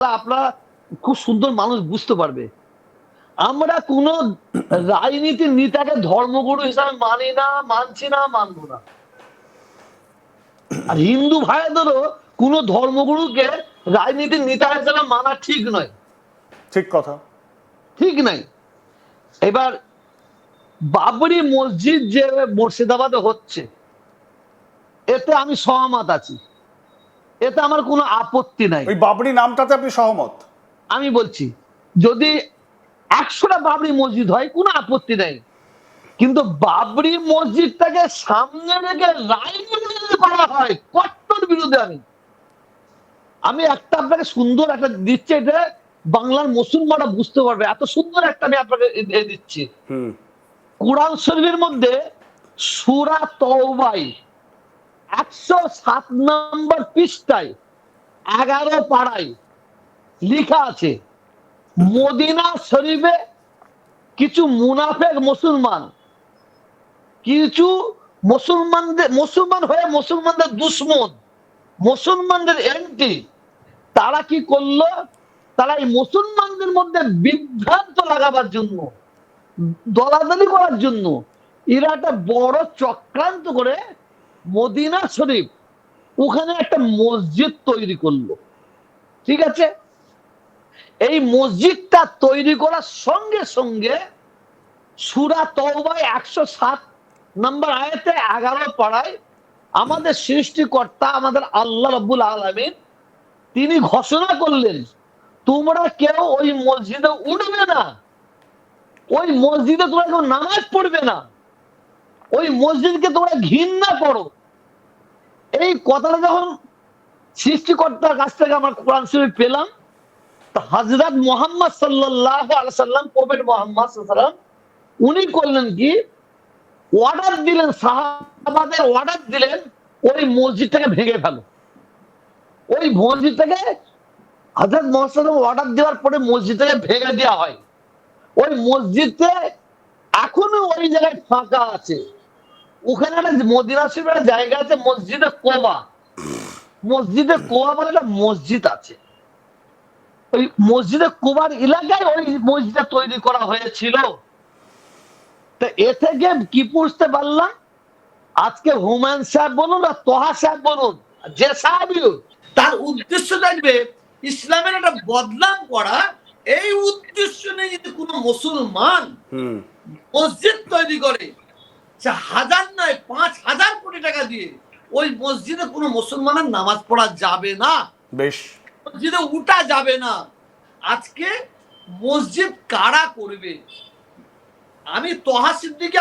আপনারা খুব সুন্দর মানুষ বুঝতে পারবে। আমরা কোন রাজনীতির নেতাকে ধর্মগুরু হিসাবে মানি না, মানছি না, মানবো না। আর হিন্দু ভাইদেরও কোন ধর্মগুরুকে রাজনীতির নেতা হিসাবে মানা ঠিক নয়। ঠিক কথা, ঠিক নাই। এবার বাবরি মসজিদ যে মুর্শিদাবাদে হচ্ছে, এতে আমি সহমত আছি, এতে আমার কোনো আপত্তি নাই। ওই বাবরি নামটাতে আপনি সহমত? আমি বলছি যদি 100টা বাবরি মসজিদ হয় কোনো আপত্তি নাই, কিন্তু বাবরি মসজিদটাকে সামনে রেখে রাজনীতি করা হয়, কট্টর বিরুদ্ধে আমি। আমি একটা আপনাকে সুন্দর একটা দিচ্ছি, এটা বাংলার মুসলমানরা বুঝতে পারবে, এত সুন্দর একটা আমি আপনাকে দিচ্ছি। কোরআন শরীফের মধ্যে সূরা তওবায় 107 নম্বর পৃষ্ঠায় 11 পাড়ায় লেখা আছে, মদিনা শরীফে কিছু মুনাফেক মুসলমান, কিছু মুসলমান হয়ে মুসলমানদের দুশ্মন, মুসলমানদের এন্টি, তারা কি করলো? তারা এই মুসলমানদের মধ্যে বিভ্রান্ত লাগাবার জন্য, দলাদলি করার জন্য এরা একটা বড় চক্রান্ত করে মদিনা শরীফ ওখানে একটা মসজিদ তৈরি করলো। ঠিক আছে, এই মসজিদটা তৈরি করার সঙ্গে সঙ্গে সূরা তওবায় 107 নম্বর আয়াতে 11 পাড়ায় আমাদের সৃষ্টিকর্তা আমাদের আল্লাহ রাব্বুল আলামিন তিনি ঘোষণা করলেন, তোমরা কেউ ওই মসজিদে উঠবে না, ওই মসজিদে তোমরা কেউ নামাজ পড়বে না, ওই মসজিদকে তোমরা ঘৃণা করো। এই কথাটা যখন সৃষ্টিকর্তার কাছ থেকে আমার কোরআন শরীফ পেলাম, হযরত মুহাম্মদ সাল্লাল্লাহু আলাইহি সাল্লাম, প্রফেট মুহাম্মদ সাল্লাল্লাহু আলাইহি সাল্লাম, উনি করলেন কি, অর্ডার দিলেন, সাহাবাদের অর্ডার দিলেন, ওই মসজিদটাকে ভেঙে ফেলো। ওই মসজিদটাকে হযরত মুহাম্মদ সাল্লাল্লাহু আলাইহি ওয়াসাল্লাম অর্ডার দেওয়ার পরে মসজিদটাকে ভেঙে দেওয়া হয়। ওই মসজিদে এখনো ওই জায়গায় ফাঁকা আছে। ওখানে একটা মদিনা শরীফের একটা জায়গা আছে, মসজিদে কোবা। মসজিদে কোবা বলে একটা মসজিদ আছে। ওই মসজিদে কোবার এলাকায় ওই মসজিদটা তৈরি করা হয়েছিল। তো এ থেকে কি বুঝতে পারলাম, আজকে হুমায়ুন সাহেব বলুন আর তোহা সাহেব বলুন, যে সাহেবই হোক, তার উদ্দেশ্য থাকবে ইসলামের একটা বদনাম করা। এই উদ্দেশ্য নিয়ে যদি কোনো মুসলমান মসজিদ তৈরি করে, সে হাজার নয় 5,000 কোটি টাকা দিয়ে, ওই মসজিদে কোনো মুসলমানের নামাজ পড়া যাবে না, বেশ, মসজিদে উঠা যাবে না। আজকে মসজিদ কারা করবে? আমি তোহা সিদ্দিকী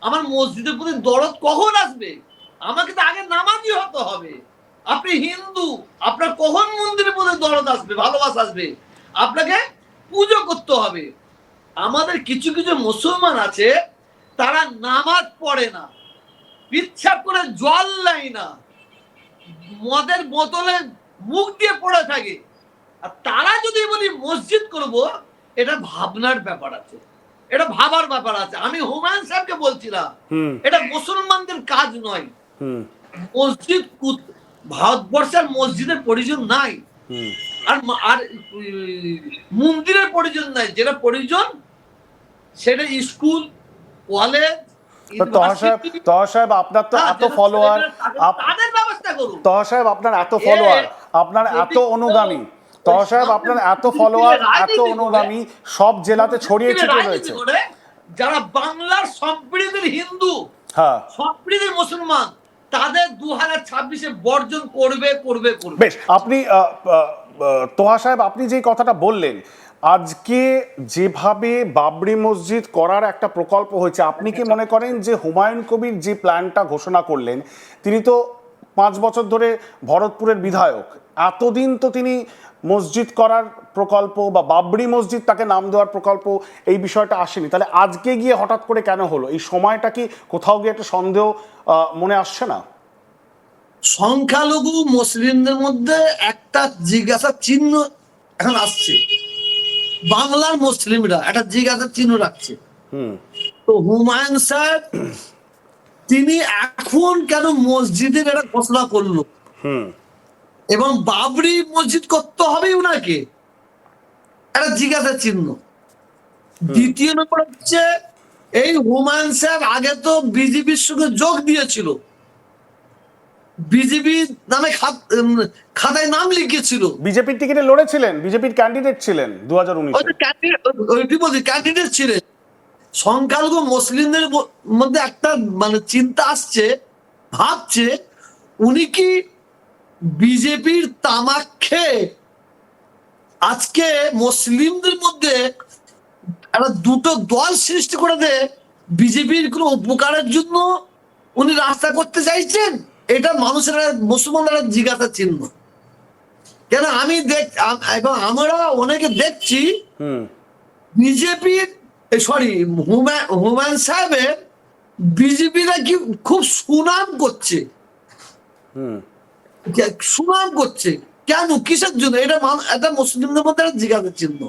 আমার মসজিদের প্রতি দরদ কখন আসবে? আমাকে তো আগে নামাজি হতে হবে। আপনি হিন্দু, আপনার কখন মন্দিরের প্রতি দরদ আসবে, ভালোবাসা আসবে? আপনাকে পুজো করতে হবে। আমাদের কিছু কিছু মুসলমান আছে, তারা নামাজ পড়ে না, পিচ্ছাপ করে জল নেয় না, মদের বোতলে মুখ দিয়ে পড়ে থাকে। আর তারা যদি বলি মসজিদ করব, এটা ভাবনার ব্যাপার আছে, এটা ভাবার ব্যাপার আছে। আমি হুমায়ুন সাহেবকে বলছিলাম, এটা মুসলমানদের কাজ নয়। মসজিদ ভারতবর্ষের মসজিদের প্রয়োজন নাই, আর মন্দিরের প্রয়োজন নাই। যেটা প্রয়োজন সেটা স্কুল, কলেজ, আপনার তো এত ফলোয়ার, তাদের ব্যবস্থা করুন। আপনার এত ফলোয়ার, আপনার এত অনুগামী, আপনার এত ফলোয়ার, এত অনুগামী সব জেলাতে ছড়িয়ে ছিটিয়ে রয়েছে। যারা বাংলার সম্প্রীতির হিন্দু, সম্প্রীতির মুসলমান, তাদের 2026-এ বর্জন করবে করবে করবে। বেশ, আপনি তোহা সাহেব, আপনি যে কথাটা বললেন, আজকে যেভাবে বাবরি মসজিদ করার একটা প্রকল্প হয়েছে, আপনি কি মনে করেন যে হুমায়ুন কবির যে প্ল্যানটা ঘোষণা করলেন, তিনি তো 5 বছর ধরে ভরতপুরের বিধায়ক, এতদিন তো তিনি মসজিদ করার প্রকল্প বা বাবরি মসজিদ তাকে নাম দেওয়ার প্রকল্প, এই বিষয়টা আসেনি, তাহলে আজকে গিয়ে হঠাৎ করে কেন হলো? এই সময়টা কি কোথাও গিয়ে একটা সন্দেহ মনে আসছে না? সংখ্যালঘু মুসলিমদের মধ্যে একটা জিজ্ঞাসা চিহ্ন এখন আসছে, বাংলার মুসলিমরা একটা জিজ্ঞাসা চিহ্ন রাখছে। তো হুমায়ুন সাহেব তিনি এখন কেন মসজিদের একটা ঘোষণা করলো? এবং বাবরি মসজিদ করতে হবে উনাকে, একটা জিজ্ঞাসা চিহ্ন। দ্বিতীয় নম্বর হচ্ছে এই হুমায়ুন সাহেব আগে তো বিজেপির সঙ্গে যোগ দিয়েছিল, বিজেপি নামে খাতায় নাম লিখেছিল, বিজেপির টিকিটে লড়েছিলেন, বিজেপির ক্যান্ডিডেট ছিলেন 2019-এ। ক্যান্ডিডেট ছিলেন। সংখ্যালঘু মুসলিমদের মধ্যে একটা মানে চিন্তা আসছে, ভাবছে উনি কি বিজেপির তামাক খেয়ে আজকে মুসলিমদের মধ্যে একটা দুটো দল সৃষ্টি করে দেয় বিজেপির কোনো উপকারের জন্য উনি রাস্তা করতে চাইছেন? এটা মানুষেরা, মুসলমানরা জিজ্ঞাসা চিহ্ন। কেন আমি এবং আমরা অনেকে দেখছি বিজেপির, সরি, হুমায়ুন সাহেবের বিজেপিরা কি খুব সুনাম করছে, সুনাম করছে কেন, কিসের জন্য? এটা মুসলিমদের মধ্যে একটা জিজ্ঞাসা চিহ্ন।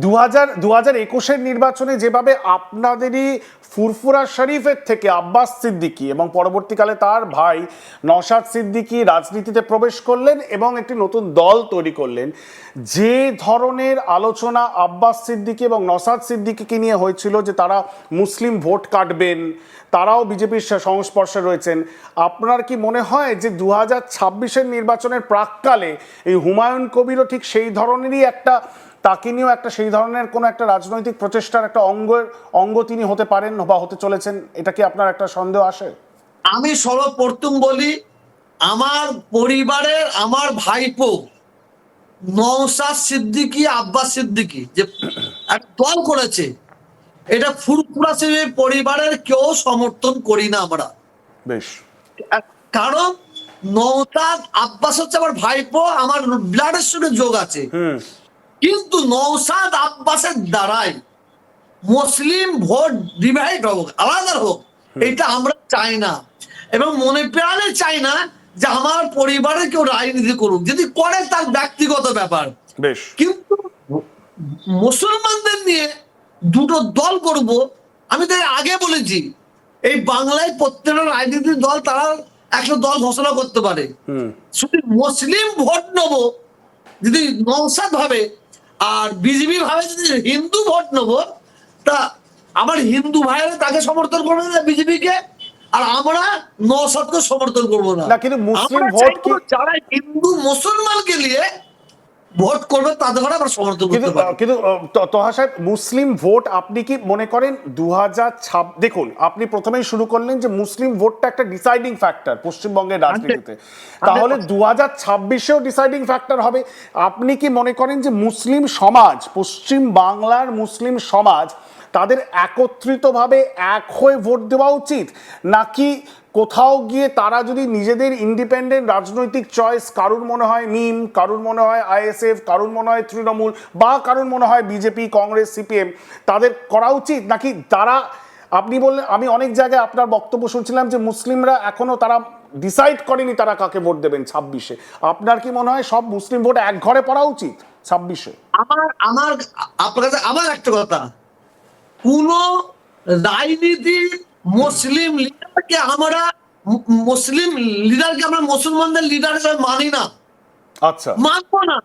2021-এর নির্বাচনে যেভাবে আপনাদেরই ফুরফুরা শরীফের থেকে আব্বাস সিদ্দিকী এবং পরবর্তীকালে তার ভাই নওশাদ সিদ্দিকী রাজনীতিতে প্রবেশ করলেন এবং একটি নতুন দল তৈরি করলেন, যে ধরনের আলোচনা আব্বাস সিদ্দিকী এবং নওশাদ সিদ্দিকীকে নিয়ে হয়েছিল যে তারা মুসলিম ভোট কাটবেন, তারাও বিজেপির সংস্পর্শে রয়েছেন, আপনার কি মনে হয় যে 2026-এর নির্বাচনের প্রাক্কালে এই হুমায়ুন কবিরও ঠিক সেই ধরনেরই একটা, তাকে নিয়েও একটা সেই ধরনের কোনো একটা রাজনৈতিক প্রচেষ্টার একটা অঙ্গ তিনি হতে পারেন বা হতে চলেছেন? এটা কি আপনার একটা সন্দেহ আসে? আমি সর্বপ্রথম বলি, আমার পরিবারের আমার ভাইপো নওশাদ সিদ্দিকী, আব্বাস সিদ্দিকী যে এক দল করেছে, এটা ফুরফুরা শরীফের পরিবারের কেউ সমর্থন করি না আমরা। বেশ। কারণ নওশাদ আব্বাস হচ্ছে আমার ভাইপো, আমার ব্লাডের সঙ্গে যোগ আছে, কিন্তু নওশাদ আব্বাসের দ্বারাই মুসলিম ভোট ডিভাইড হোক, আলাদা হোক, এটা আমরা চাই না এবং মনে প্রাণে চাই না যে আমার পরিবারে কেউ রাজনীতি করুক, যদি করে তার ব্যক্তিগত ব্যাপার। বেশ। কিন্তু মুসলমানদের নিয়ে দুটো দল করব, আমি তাই আগে বলেছি এই বাংলায় প্রত্যেকটা রাজনীতির দল তারা একটা দল ঘোষণা করতে পারে, শুধু মুসলিম ভোট নেবো যদি নওশাদ ভাবে আর বিজেপি ভাবে যদি হিন্দু ভোট নেবো, তা আমার হিন্দু ভাইয়েরা তাকে সমর্থন করবে না বিজেপিকে, আর আমরা নওশাদকে সমর্থন করবো না। কিন্তু মুসলিম ভোট কি, যারা হিন্দু মুসলমানকে নিয়ে ভোট করবে তাদের আমরা সমর্থন করতে পারি। কিন্তু তোহা সাহেব, মুসলিম ভোট আপনি কি মনে করেন 2026, দেখুন আপনি প্রথমেই শুরু করলেন যে মুসলিম ভোটটা একটা ডিসাইডিং ফ্যাক্টর পশ্চিমবঙ্গের রাজনীতিতে, তাহলে 2026-এও ডিসাইডিং ফ্যাক্টর হবে। আপনি কি মনে করেন যে মুসলিম সমাজ, পশ্চিম বাংলার মুসলিম সমাজ, তাদের একত্রিতভাবে এক হয়ে ভোট দেওয়া উচিত, নাকি কোথাও গিয়ে তারা যদি নিজেদের ইন্ডিপেন্ডেন্ট রাজনৈতিক চয়েস, কারুর মনে হয় মিম, কারুর মনে হয় আইএসএফ, কারুর মনে হয় তৃণমূল, বা কারুর মনে হয় বিজেপি, কংগ্রেস, সিপিএম, তাদের করা উচিত, নাকি তারা, আপনি বললেন, আমি অনেক জায়গায় আপনার বক্তব্য শুনছিলাম যে মুসলিমরা এখনো তারা ডিসাইড করেনি তারা কাকে ভোট দেবেন 26-এ, আপনার কি মনে হয় সব মুসলিম ভোট এক ঘরে পড়া উচিত 26-এ? আপনার কাছে আমার একটা কথা, কোন রাজনীতি মুসলিম লিডারকে আমরা মুসলমানদের লিডার হিসেবে মানি না, আচ্ছা, মানবো না।